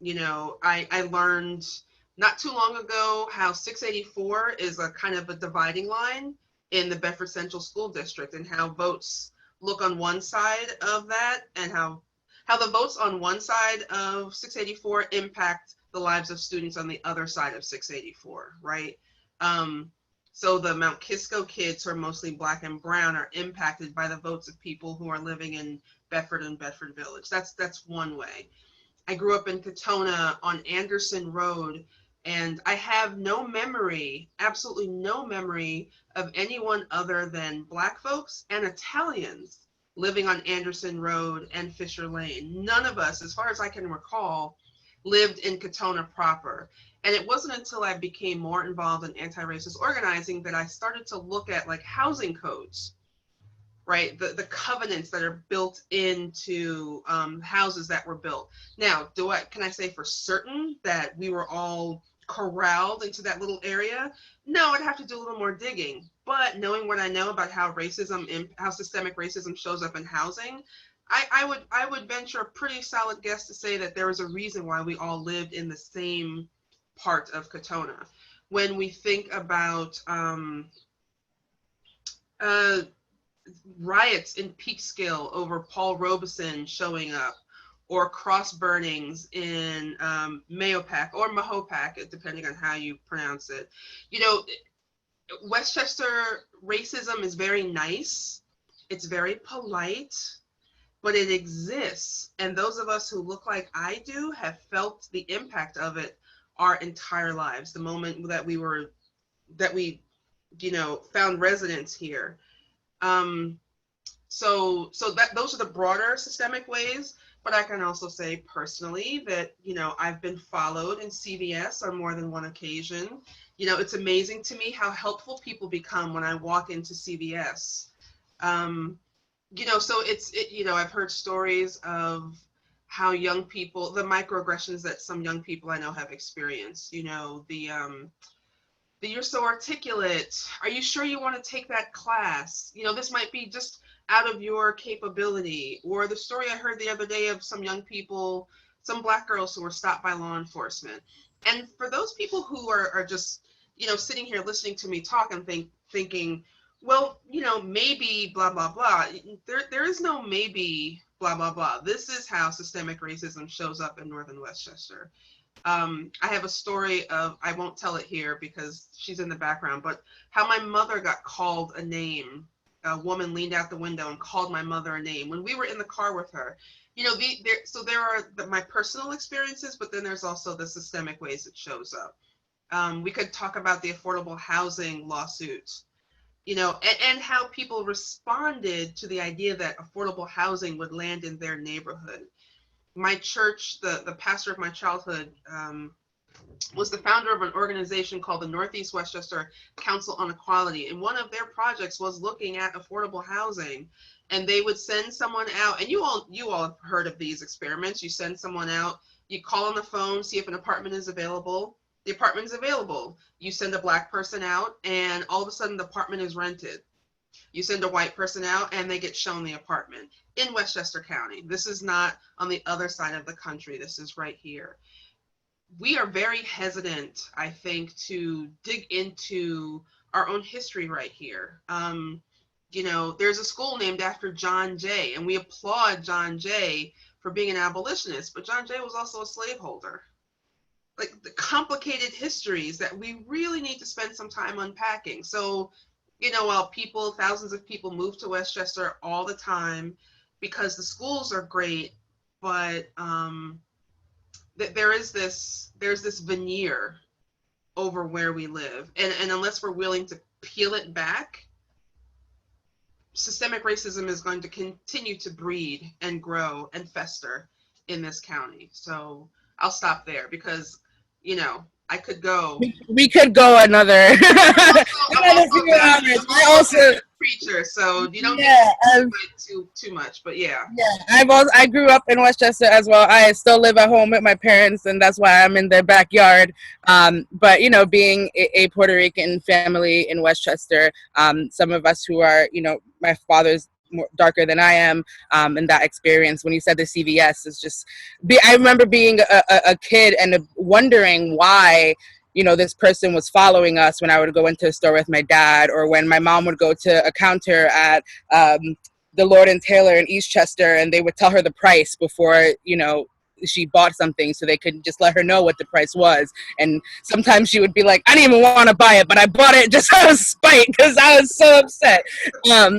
You know, I learned not too long ago how 684 is a kind of a dividing line in the Bedford Central School District, and how votes look on one side of that, and how the votes on one side of 684 impact the lives of students on the other side of 684, right? So the Mount Kisco kids, who are mostly Black and brown, are impacted by the votes of people who are living in Bedford and Bedford Village. That's one way. I grew up in Katona on Anderson Road, and I have no memory, absolutely no memory, of anyone other than Black folks and Italians living on Anderson Road and Fisher Lane. None of us, as far as I can recall, lived in Katona proper. And it wasn't until I became more involved in anti-racist organizing that I started to look at like housing codes, right? The covenants that are built into houses that were built. Now, can I say for certain that we were all corralled into that little area? No, I'd have to do a little more digging. But knowing what I know about how systemic racism shows up in housing, I would venture a pretty solid guess to say that there was a reason why we all lived in the same part of Katona. When we think about riots in Peekskill over Paul Robeson showing up, or cross burnings in Mahopac or Mahopac, depending on how you pronounce it. You know, Westchester racism is very nice. It's very polite, but it exists. And those of us who look like I do have felt the impact of it our entire lives. The moment that we found residence here. So those are the broader systemic ways. But I can also say personally that, I've been followed in CVS on more than one occasion. It's amazing to me how helpful people become when I walk into CVS. So I've heard stories of how young people, the microaggressions that some young people I know have experienced, you're so articulate. Are you sure you want to take that class? This might be just out of your capability. Or the story I heard the other day of some young people, some Black girls who were stopped by law enforcement. And for those people who are just, sitting here listening to me talk and thinking, well, maybe blah, blah, blah. There is no maybe blah, blah, blah. This is how systemic racism shows up in Northern Westchester. I have a story of, I won't tell it here because she's in the background, but how my mother got called a name. A woman leaned out the window and called my mother a name when we were in the car with her. So there are my personal experiences, but then there's also the systemic ways it shows up. We could talk about the affordable housing lawsuits, and how people responded to the idea that affordable housing would land in their neighborhood. My church, the pastor of my childhood, was the founder of an organization called the Northeast Westchester Council on Equality. And one of their projects was looking at affordable housing. And they would send someone out, and you all have heard of these experiments. You send someone out, you call on the phone, see if an apartment is available. The apartment is available. You send a Black person out, and all of a sudden the apartment is rented. You send a white person out, and they get shown the apartment in Westchester County. This is not on the other side of the country. This is right here. We are very hesitant, I think, to dig into our own history right here. You know, there's a school named after John Jay, and we applaud John Jay for being an abolitionist, but John Jay was also a slaveholder. Like, the complicated histories that we really need to spend some time unpacking. So, you know, while thousands of people move to Westchester all the time because the schools are great, but there's this veneer over where we live, and unless we're willing to peel it back, systemic racism is going to continue to breed and grow and fester in this county. So I'll stop there because, you know, I could go. We could go another few hours. I also preacher, so you don't get too much, but yeah. I grew up in Westchester as well. I still live at home with my parents, and that's why I'm in their backyard. But you know, being a Puerto Rican family in Westchester, some of us who are, you know, my father's more darker than I am, and that experience when you said the CVS is just I remember being a kid and wondering why, you know, this person was following us when I would go into a store with my dad, or when my mom would go to a counter at the Lord and Taylor in Eastchester, and they would tell her the price before, you know, she bought something, so they could just let her know what the price was. And sometimes she would be like, I didn't even want to buy it, but I bought it just out of spite because I was so upset.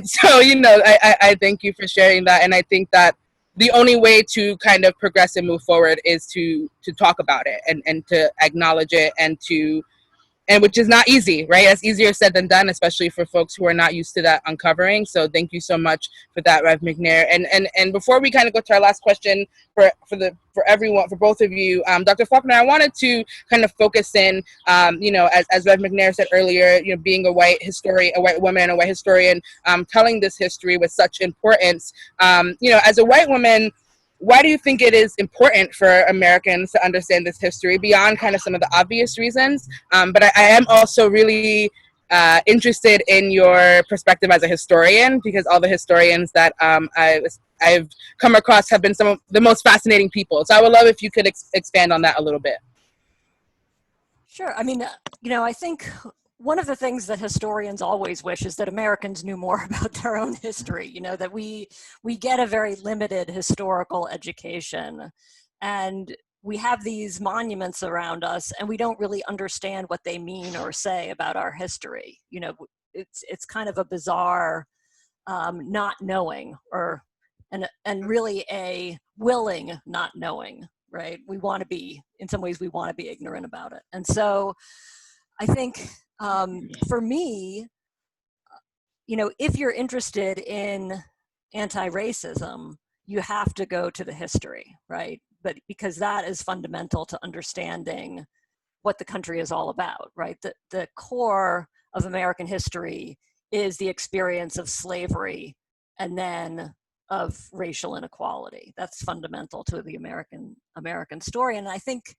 So, you know, I thank you for sharing that. And I think that the only way to kind of progress and move forward is to talk about it and to acknowledge it, and which is not easy, right? It's easier said than done, especially for folks who are not used to that uncovering. So thank you so much for that, Rev McNair. And before we kind of go to our last question for everyone, for both of you, Dr. Faulkner, I wanted to kind of focus in, you know, as Rev McNair said earlier, you know, being a white historian, a white woman, a white historian, telling this history with such importance. You know, as a white woman, why do you think it is important for Americans to understand this history beyond kind of some of the obvious reasons? But I am also really interested in your perspective as a historian, because all the historians that I've come across have been some of the most fascinating people. So I would love if you could expand on that a little bit. Sure. I mean, you know, I think one of the things that historians always wish is that Americans knew more about their own history, you know, that we get a very limited historical education, and we have these monuments around us and we don't really understand what they mean or say about our history. You know, it's kind of a bizarre not knowing, and really a willing not knowing, right? We want to be, in some ways, we want to be ignorant about it. And so I think for me, you know, if you're interested in anti-racism, you have to go to the history, right? But because that is fundamental to understanding what the country is all about, right? The core of American history is the experience of slavery and then of racial inequality. That's fundamental to the American story. And I think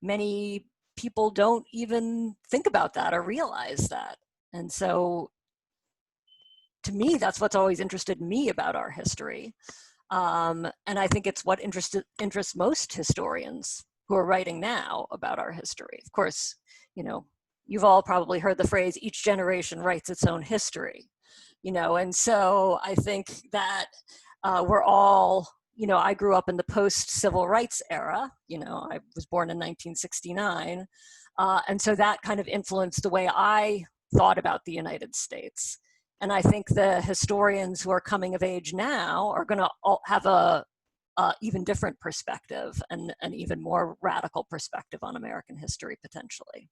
many people don't even think about that or realize that. And so to me, that's what's always interested me about our history. And I think it's what interests most historians who are writing now about our history. Of course, you know, you've all probably heard the phrase, each generation writes its own history, you know, and so I think that we're all, you know, I grew up in the post-civil rights era, you know, I was born in 1969. And so that kind of influenced the way I thought about the United States. And I think the historians who are coming of age now are going to have a even different perspective and an even more radical perspective on American history, potentially.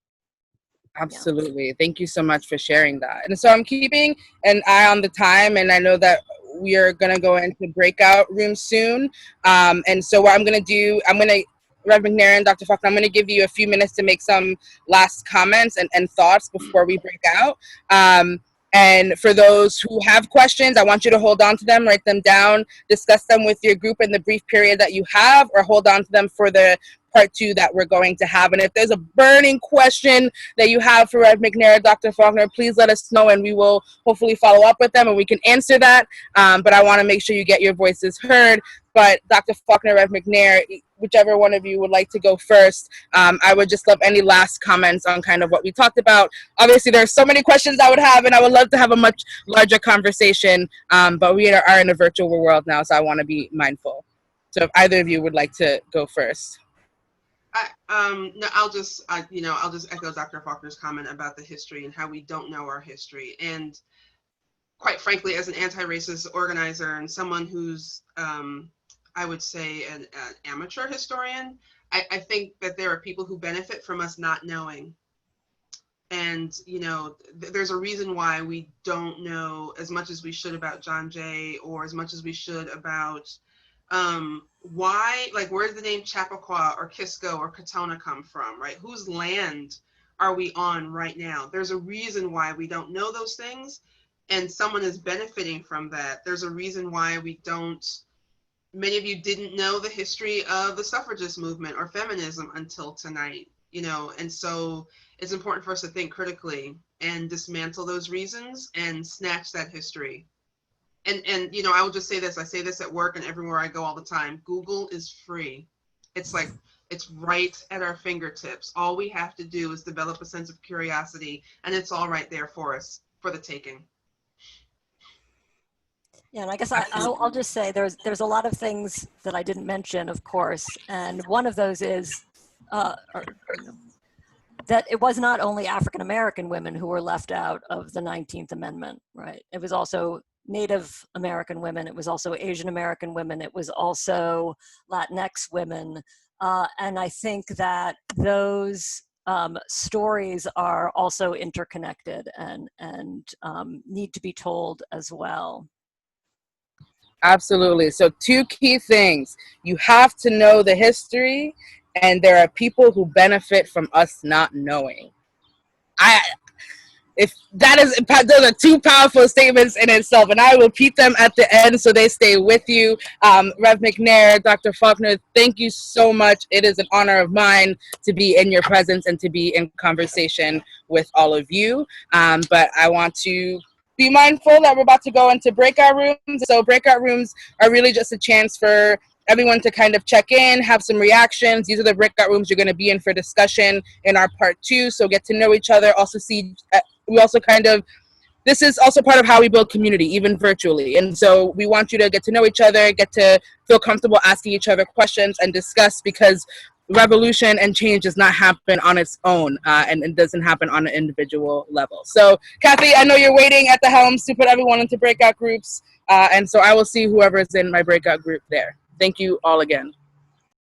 Absolutely. Yeah. Thank you so much for sharing that. And so I'm keeping an eye on the time, and I know that we are going to go into breakout rooms soon. And so what I'm going to do, Rev McNair and Dr. Faulkner, I'm going to give you a few minutes to make some last comments and thoughts before we break out. And for those who have questions, I want you to hold on to them, write them down, discuss them with your group in the brief period that you have, or hold on to them for the part 2 that we're going to have. And if there's a burning question that you have for Rev McNair, Dr. Faulkner, please let us know and we will hopefully follow up with them and we can answer that. But I want to make sure you get your voices heard. But Dr. Faulkner, Rev McNair, whichever one of you would like to go first, I would just love any last comments on kind of what we talked about. Obviously, there's so many questions I would have, and I would love to have a much larger conversation, but we are in a virtual world now, so I want to be mindful. So if either of you would like to go first. No, I'll just echo Dr. Faulkner's comment about the history and how we don't know our history. And quite frankly, as an anti-racist organizer and someone who's, I would say, an amateur historian, I think that there are people who benefit from us not knowing. And, there's a reason why we don't know as much as we should about John Jay, or as much as we should about why, like, where did the name Chappaqua or Kisco or Katona come from, right? Whose land are we on right now? There's a reason why we don't know those things, and someone is benefiting from that. There's a reason why we don't, many of you didn't know the history of the suffragist movement or feminism until tonight, and so it's important for us to think critically and dismantle those reasons and snatch that history. And I will just say this, I say this at work and everywhere I go all the time, Google is free. It's right at our fingertips. All we have to do is develop a sense of curiosity, and it's all right there for us, for the taking. Yeah, and I guess I'll just say there's a lot of things that I didn't mention, of course, and one of those is that it was not only African American women who were left out of the 19th Amendment, right? It was also Native American women, it was also Asian American women, it was also Latinx women, and I think that those stories are also interconnected and need to be told as well. Absolutely. So 2 key things. You have to know the history, and there are people who benefit from us not knowing. Those are 2 powerful statements in itself, and I will repeat them at the end so they stay with you. Rev McNair, Dr. Faulkner, thank you so much. It is an honor of mine to be in your presence and to be in conversation with all of you. But I want to be mindful that we're about to go into breakout rooms. So breakout rooms are really just a chance for everyone to kind of check in, have some reactions. These are the breakout rooms you're going to be in for discussion in our part 2. So get to know each other. Also this is also part of how we build community, even virtually. And so we want you to get to know each other, get to feel comfortable asking each other questions and discuss, because revolution and change does not happen on its own, and it doesn't happen on an individual level. So Kathy, I know you're waiting at the helms to put everyone into breakout groups, and so I will see whoever is in my breakout group there. Thank you all again.